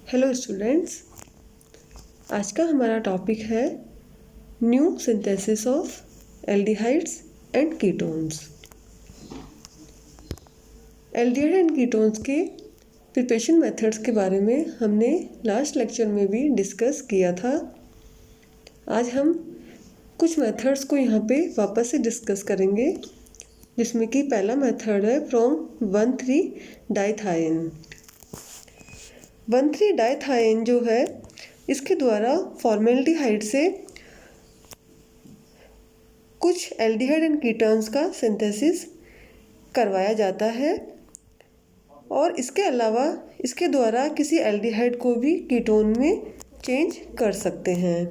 Hello students, आज का हमारा टॉपिक है new synthesis of aldehydes and ketones. Aldehyde and ketones के प्रिपरेशन मेथड्स के बारे में हमने लास्ट लेक्चर में भी डिस्कस किया था। आज हम कुछ मेथड्स को यहाँ पे वापस से डिस्कस करेंगे, जिसमें कि पहला मेथड है फ्रॉम 1,3-डाइथाइन। 1,3-डाइथाइन जो है, इसके द्वारा फॉर्मेल्डिहाइड से कुछ एल्डिहाइड एंड कीटोन्स का सिंथेसिस करवाया जाता है और इसके अलावा इसके द्वारा किसी एल्डिहाइड को भी कीटोन में चेंज कर सकते हैं।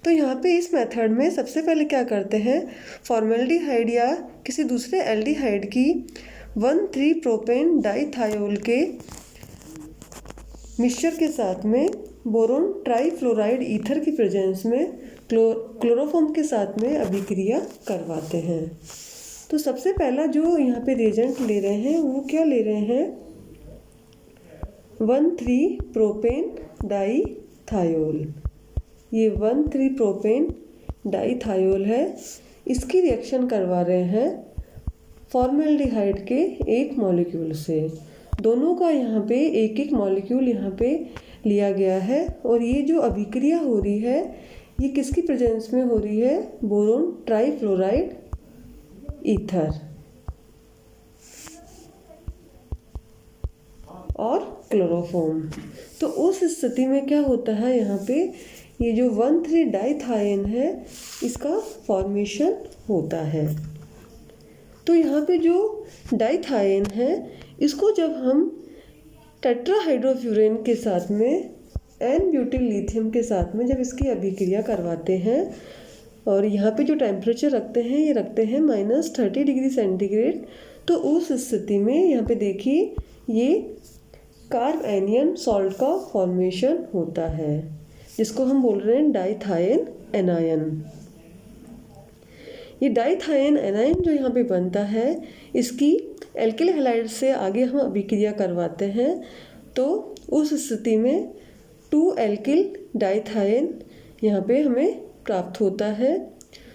तो यहाँ पे इस मेथड में सबसे पहले क्या करते हैं, फॉर्मेल्डिहाइड या किसी दूसरे एल्डिहाइड की 1,3-प्रोपेन डाइथायोल के मिक्सचर के साथ में बोरोन ट्राईफ्लोराइड ईथर की प्रेजेंस में क्लोरोफॉर्म के साथ में अभिक्रिया करवाते हैं। तो सबसे पहला जो यहाँ पे रिएजेंट ले रहे हैं वो क्या ले रहे हैं, 1,3-प्रोपेन डाइथायोल। ये 1,3-प्रोपेन डाइथायोल है, इसकी रिएक्शन करवा रहे हैं फॉर्मेल्डिहाइड के एक मॉलिक्यूल से। दोनों का यहाँ पे एक एक मॉलिक्यूल यहाँ पे लिया गया है और ये जो अभिक्रिया हो रही है ये किसकी प्रेजेंस में हो रही है, बोरोन ट्राईफ्लोराइड ईथर और क्लोरोफॉर्म। तो उस स्थिति में क्या होता है, यहाँ पे ये जो 1,3-डाइथाइन है इसका फॉर्मेशन होता है। तो यहाँ पे जो डाइथाइन है इसको जब हम टेट्राहाइड्रोफ्यूरेन के साथ में N-ब्यूटिल लिथियम के साथ में जब इसकी अभिक्रिया करवाते हैं और यहाँ पे जो टेम्परेचर रखते हैं ये रखते हैं -30 डिग्री सेंटीग्रेड, तो उस स्थिति में यहाँ पे देखिए ये कार्ब एनियन सॉल्ट का फॉर्मेशन होता है, जिसको हम बोल रहे हैं डाइथाइन एनायन। ये डाइथाइन एनायन जो यहाँ पे बनता है इसकी एल्किल हैलाइड से आगे हम अभिक्रिया करवाते हैं, तो उस स्थिति में 2-एल्किल डाइथाइन यहाँ पे हमें प्राप्त होता है।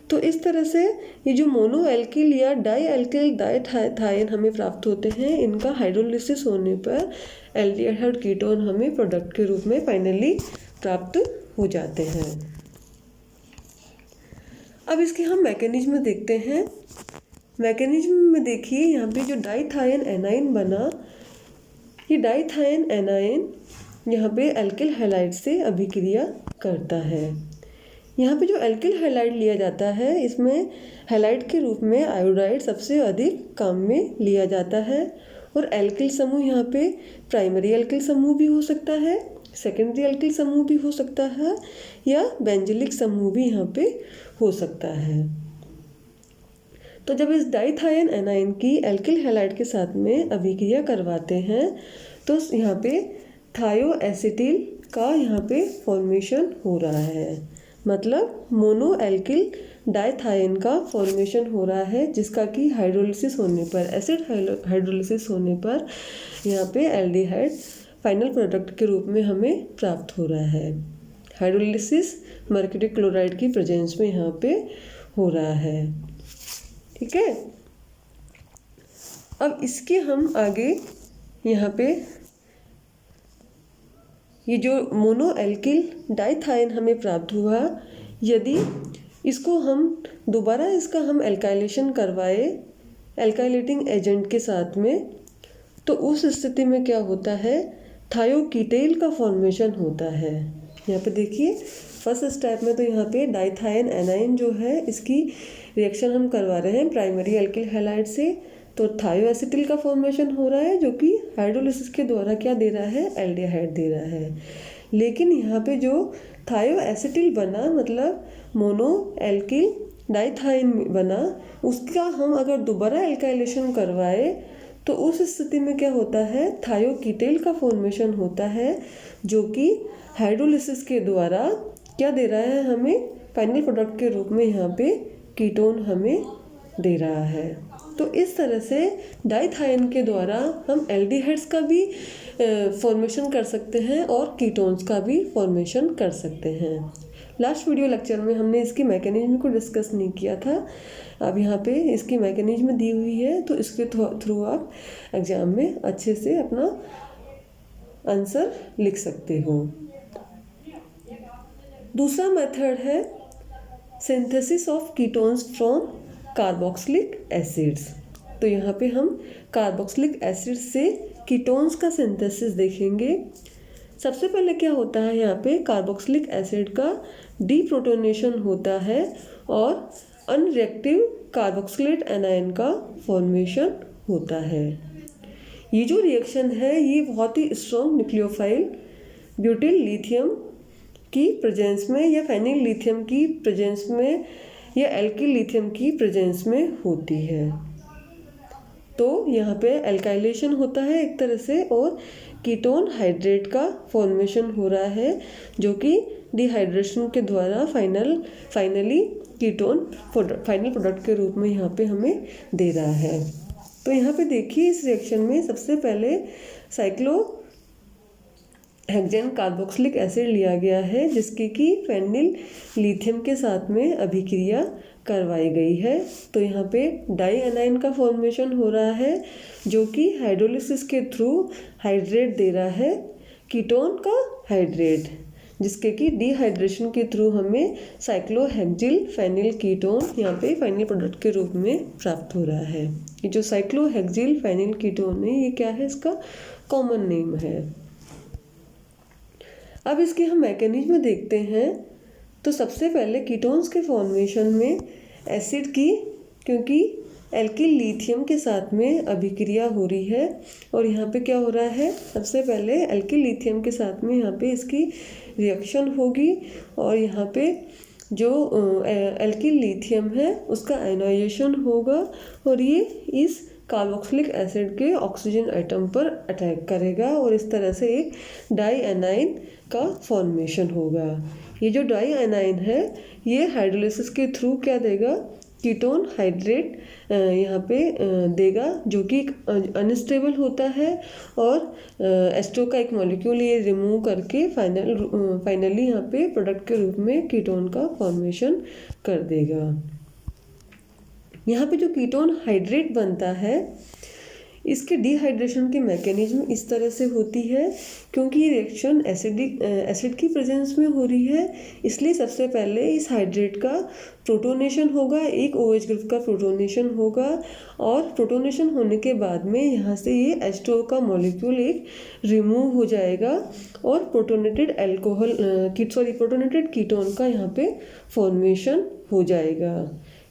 तो इस तरह से ये जो मोनो एल्किल या डाई एल्किल डाइथाइन हमें प्राप्त होते हैं, इनका हाइड्रोलिसिस होने पर एल्डिहाइड कीटोन हमें प्रोडक्ट के रूप में फाइनली प्राप्त हो जाते हैं। अब इसके हम मैकेनिज्म देखते हैं। मैकेनिज्म में देखिए यहाँ पे जो डाइथाइन एनाइन बना, ये डाइथाइन एनाइन यहाँ पे एल्किल हैलाइड से अभिक्रिया करता है। यहाँ पे जो एल्किल हैलाइड लिया जाता है इसमें हैलाइड के रूप में आयोडाइड सबसे अधिक काम में लिया जाता है और एल्किल समूह यहाँ पे प्राइमरी एल्किल समूह भी हो सकता है, सेकेंडरी एल्किल समूह भी हो सकता है या बेंजिलिक समूह भी यहाँ पे हो सकता है। तो जब इस डाइथाइन एनाइन की एल्किल हैलाइड के साथ में अभिक्रिया करवाते हैं तो यहाँ पे थायोएसिटिल का यहाँ पे फॉर्मेशन हो रहा है, मतलब मोनो एल्किल डाइथाइन का फॉर्मेशन हो रहा है, जिसका कि हाइड्रोलिसिस होने पर, एसिड हाइड्रोलिसिस होने पर यहाँ पे एल्डिहाइड फाइनल प्रोडक्ट के रूप में हमें प्राप्त हो रहा है। हाइड्रोलिसिस मर्क्यूरी क्लोराइड की प्रेजेंस में यहाँ पे हो रहा है, ठीक है। अब इसके हम आगे यहाँ पे ये जो मोनो एल्किल डाइथाइन हमें प्राप्त हुआ, यदि इसको हम दोबारा इसका हम एल्काइलेशन करवाए एल्काइलेटिंग एजेंट के साथ में, तो उस स्थिति में क्या होता है, थायोकीटेल का फॉर्मेशन होता है। यहाँ पे देखिए फर्स्ट स्टेप में तो यहाँ पे डाइथाइन एनाइन जो है इसकी रिएक्शन हम करवा रहे हैं प्राइमरी एल्किल हैलाइड से, तो थायोएसिटिल का फॉर्मेशन हो रहा है जो कि हाइड्रोलिसिस के द्वारा क्या दे रहा है, एल्डिहाइड दे रहा है। लेकिन यहाँ पे जो थायोएसिटिल बना, मतलब मोनो एल्किल डाइथाइन बना, उसका हम अगर दोबारा एल्काइलेशन करवाए तो उस स्थिति में क्या होता है, थायोकीटेल का फॉर्मेशन होता है, जो कि हाइड्रोलिसिस के द्वारा क्या दे रहा है, हमें फाइनल प्रोडक्ट के रूप में यहाँ पे कीटोन हमें दे रहा है। तो इस तरह से डाइथाइन के द्वारा हम एल्डिहाइड्स का भी फॉर्मेशन कर सकते हैं और कीटोन्स का भी फॉर्मेशन कर सकते हैं। लास्ट वीडियो लेक्चर में हमने इसकी मैकेनिज्म को डिस्कस नहीं किया था। अब यहाँ पे इसकी मैकेनिज्म दी हुई है, तो इसके थ्रू आप एग्ज़ाम में अच्छे से अपना आंसर लिख सकते हो। दूसरा मेथड है synthesis of ketones from carboxylic acids. तो यहाँ पे हम कार्बोक्सिलिक एसिड से कीटोन्स का सिंथेसिस देखेंगे। सबसे पहले क्या होता है, यहाँ पे कार्बोक्सिलिक एसिड का डीप्रोटोनेशन होता है और अनरिएक्टिव कार्बोक्सिलेट एनायन का फॉर्मेशन होता है। ये जो रिएक्शन है ये बहुत ही स्ट्रॉन्ग न्यूक्लियोफाइल ब्यूटिल लिथियम की प्रेजेंस में या फेनिल लिथियम की प्रेजेंस में या एल्किल लिथियम की प्रेजेंस में होती है। तो यहाँ पे एल्काइलेशन होता है एक तरह से और कीटोन हाइड्रेट का फॉर्मेशन हो रहा है, जो कि डिहाइड्रेशन के द्वारा फाइनली कीटोन फाइनल प्रोडक्ट के रूप में यहाँ पे हमें दे रहा है। तो यहाँ पे देखिए इस रिएक्शन में सबसे पहले साइक्लोहेक्सेन कार्बोक्सिलिक एसिड लिया गया है, जिसकी कि फेनिल लिथियम के साथ में अभिक्रिया करवाई गई है। तो यहाँ पे डाई एनाइन का फॉर्मेशन हो रहा है, जो कि हाइड्रोलिसिस के थ्रू हाइड्रेट दे रहा है, कीटोन का हाइड्रेट, जिसके कि डिहाइड्रेशन के थ्रू हमें साइक्लोहेक्सिल फेनिल कीटोन यहाँ पे फाइनल प्रोडक्ट के रूप में प्राप्त हो रहा है। ये जो साइक्लोहेक्सिल फेनिल कीटोन है ये क्या है, इसका कॉमन नेम है। अब इसके हम मैकेनिज्म देखते हैं। तो सबसे पहले कीटोन्स के फॉर्मेशन में एसिड की, क्योंकि एल्किल लिथियम के साथ में अभिक्रिया हो रही है और यहाँ पे क्या हो रहा है, सबसे पहले एल्किल लिथियम के साथ में यहाँ पे इसकी रिएक्शन होगी और यहाँ पे जो एल्किल लिथियम है उसका आयनाइजेशन होगा और ये इस कार्बोक्सिलिक एसिड के ऑक्सीजन आइटम पर अटैक करेगा और इस तरह से एक डाई एनाइन का फॉर्मेशन होगा। ये जो डाई एनाइन है ये हाइड्रोलिसिस के थ्रू क्या देगा, कीटोन हाइड्रेट यहाँ पे देगा, जो कि अनस्टेबल होता है और एस्टो का एक मॉलिक्यूल ये रिमूव करके फाइनली यहाँ पे प्रोडक्ट के रूप में कीटोन का फॉर्मेशन कर देगा। यहाँ पे जो कीटोन हाइड्रेट बनता है इसके डिहाइड्रेशन की मैकेनिज्म इस तरह से होती है, क्योंकि ये रिएक्शन एसिड की प्रेजेंस में हो रही है, इसलिए सबसे पहले इस हाइड्रेट का प्रोटोनेशन होगा, एक OH ग्रुप का प्रोटोनेशन होगा और प्रोटोनेशन होने के बाद में यहाँ से ये H2O का मॉलिक्यूल एक रिमूव हो जाएगा और प्रोटोनेटेड कीटोन का यहाँ पे फॉर्मेशन हो जाएगा।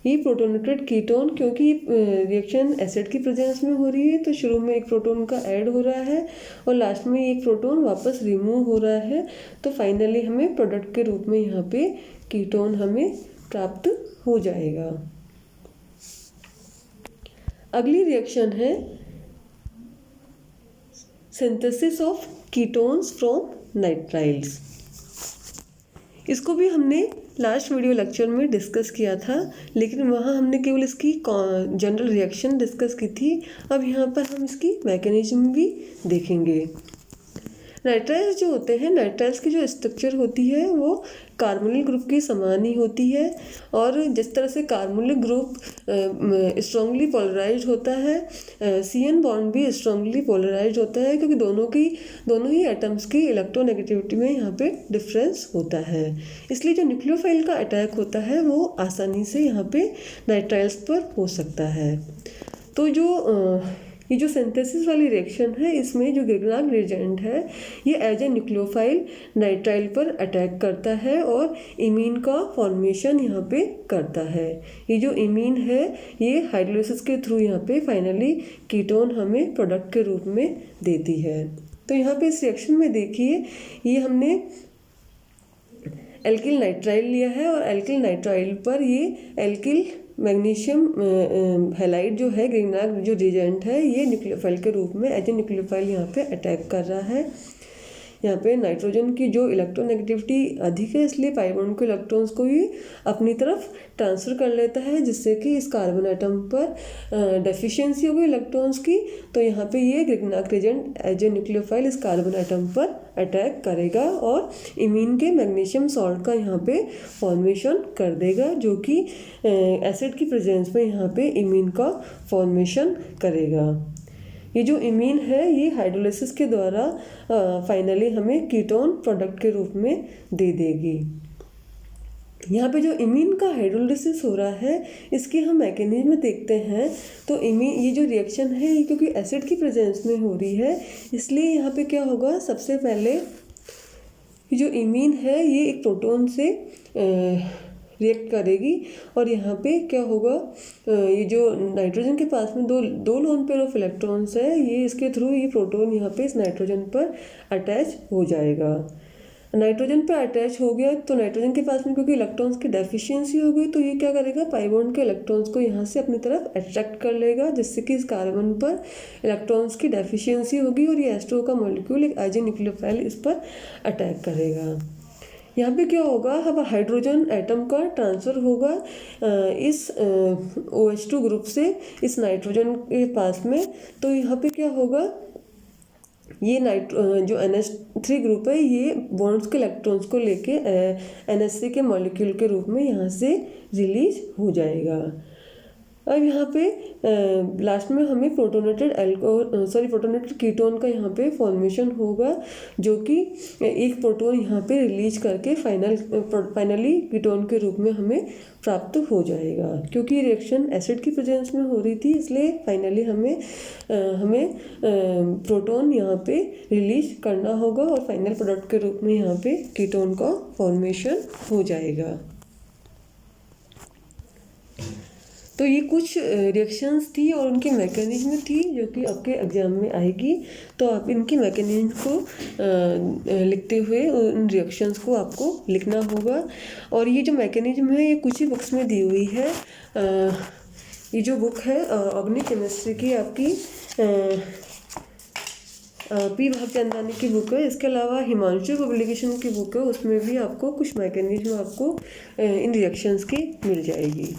ये प्रोटोनेटेड कीटोन, क्योंकि रिएक्शन एसिड की प्रेजेंस में हो रही है तो शुरू में एक प्रोटोन का ऐड हो रहा है और लास्ट में एक प्रोटोन वापस रिमूव हो रहा है, तो फाइनली हमें प्रोडक्ट के रूप में यहाँ पे कीटोन हमें प्राप्त हो जाएगा। अगली रिएक्शन है synthesis of ketones from nitriles. इसको भी हमने लास्ट वीडियो लेक्चर में डिस्कस किया था, लेकिन वहाँ हमने केवल इसकी जनरल रिएक्शन डिस्कस की थी। अब यहाँ पर हम इसकी मैकेनिज्म भी देखेंगे। नाइट्राइल्स जो होते हैं, नाइट्राइल्स की जो स्ट्रक्चर होती है वो कार्बोनिल ग्रुप के समान ही होती है और जिस तरह से कार्बोनिल ग्रुप स्ट्रांगली पोलराइज्ड होता है, CN बॉन्ड भी स्ट्रांगली पोलराइज्ड होता है, क्योंकि दोनों ही एटम्स की इलेक्ट्रोनेगेटिविटी में यहाँ पे डिफरेंस होता है। इसलिए जो न्यूक्लियोफाइल का अटैक होता है वो आसानी से यहाँ पे नाइट्राइल्स पर हो सकता है। तो ये जो सिंथेसिस वाली रिएक्शन है इसमें जो ग्रिग्नार्ड रिएजेंट है ये एज ए न्यूक्लियोफाइल नाइट्राइल पर अटैक करता है और इमीन का फॉर्मेशन यहाँ पे करता है। ये जो इमीन है ये हाइड्रोलिसिस के थ्रू यहाँ पे फाइनली कीटोन हमें प्रोडक्ट के रूप में देती है। तो यहाँ पे इस रिएक्शन में देखिए ये हमने एल्किल नाइट्राइल लिया है और एल्किल नाइट्राइल पर ये एल्किल मैग्नीशियम हैलाइड जो है ग्रिग्नार्ड जो रिएजेंट है ये न्यूक्लियोफाइल के रूप में एज ए न्यूक्लियोफाइल यहाँ पे अटैक कर रहा है। यहाँ पे नाइट्रोजन की जो इलेक्ट्रोनेगेटिविटी अधिक है, इसलिए पाई बॉन्ड के इलेक्ट्रॉन्स को ये अपनी तरफ ट्रांसफ़र कर लेता है, जिससे कि इस कार्बन एटम पर डेफिशिएंसी होगी इलेक्ट्रॉन्स की। तो यहाँ पे ये ग्रिग्नाक एजेंट एज ए न्यूक्लियोफाइल इस कार्बन एटम पर अटैक करेगा और इमीन के मैग्नीशियम सॉल्ट का यहाँ पे फॉर्मेशन कर देगा, जो कि एसिड की प्रेजेंस में यहाँ पे इमीन का फॉर्मेशन करेगा। ये जो इमीन है ये हाइड्रोलिसिस के द्वारा फाइनली हमें कीटोन प्रोडक्ट के रूप में दे देगी। यहाँ पे जो इमीन का हाइड्रोलिसिस हो रहा है इसकी हम मैकेनिज्म देखते हैं। तो इमीन ये जो रिएक्शन है ये क्योंकि एसिड की प्रेजेंस में हो रही है, इसलिए यहाँ पे क्या होगा, सबसे पहले ये जो इमीन है ये एक प्रोटॉन से रिएक्ट करेगी और यहाँ पे क्या होगा, ये जो नाइट्रोजन के पास में दो लोन पेयर ऑफ इलेक्ट्रॉन्स है, ये इसके थ्रू ये प्रोटॉन यहाँ पे इस नाइट्रोजन पर अटैच हो जाएगा। नाइट्रोजन पर अटैच हो गया तो नाइट्रोजन के पास में क्योंकि इलेक्ट्रॉन्स की डेफिशिएंसी हो गई, तो ये क्या करेगा, पाई बॉन्ड के इलेक्ट्रॉन्स को यहाँ से अपनी तरफ अट्रैक्ट कर लेगा, जिससे कि इस कार्बन पर इलेक्ट्रॉन्स की डेफिशिएंसी होगी और ये H2O का मॉलिक्यूल एक आइजेन न्यूक्लियोफाइल इस पर अटैक करेगा। यहाँ पे क्या होगा, अब हाइड्रोजन एटम का ट्रांसफ़र होगा इस OH2 ग्रुप से इस नाइट्रोजन के पास में। तो यहाँ पे क्या होगा, ये जो NH3 ग्रुप है ये बॉन्ड्स के इलेक्ट्रॉन्स को लेके NH3 के मॉलिक्यूल के रूप में यहाँ से रिलीज हो जाएगा। अब यहाँ पे लास्ट में हमें प्रोटोनेटेड कीटोन का यहाँ पे फॉर्मेशन होगा, जो कि एक प्रोटॉन यहाँ पे रिलीज करके फाइनली कीटोन के रूप में हमें प्राप्त हो जाएगा। क्योंकि रिएक्शन एसिड की प्रेजेंस में हो रही थी, इसलिए फाइनली हमें प्रोटॉन यहाँ पे रिलीज करना होगा और फाइनल प्रोडक्ट के रूप में यहाँ पे कीटोन का फॉर्मेशन हो जाएगा। तो ये कुछ रिएक्शंस थी और उनकी मैकेनिज्म थी जो कि आपके एग्ज़ाम में आएगी। तो आप इनकी मैकेनिज्म को लिखते हुए उन रिएक्शंस को आपको लिखना होगा। और ये जो मैकेनिज्म है ये कुछ ही बुक्स में दी हुई है। ये जो बुक है ऑर्गेनिक केमिस्ट्री की आपकी पी भागचंदानी की बुक है। इसके अलावा हिमांशु पब्लिकेशन की बुक है, उसमें भी आपको कुछ मैकेनिज्म आपको इन रिएक्शंस की मिल जाएगी।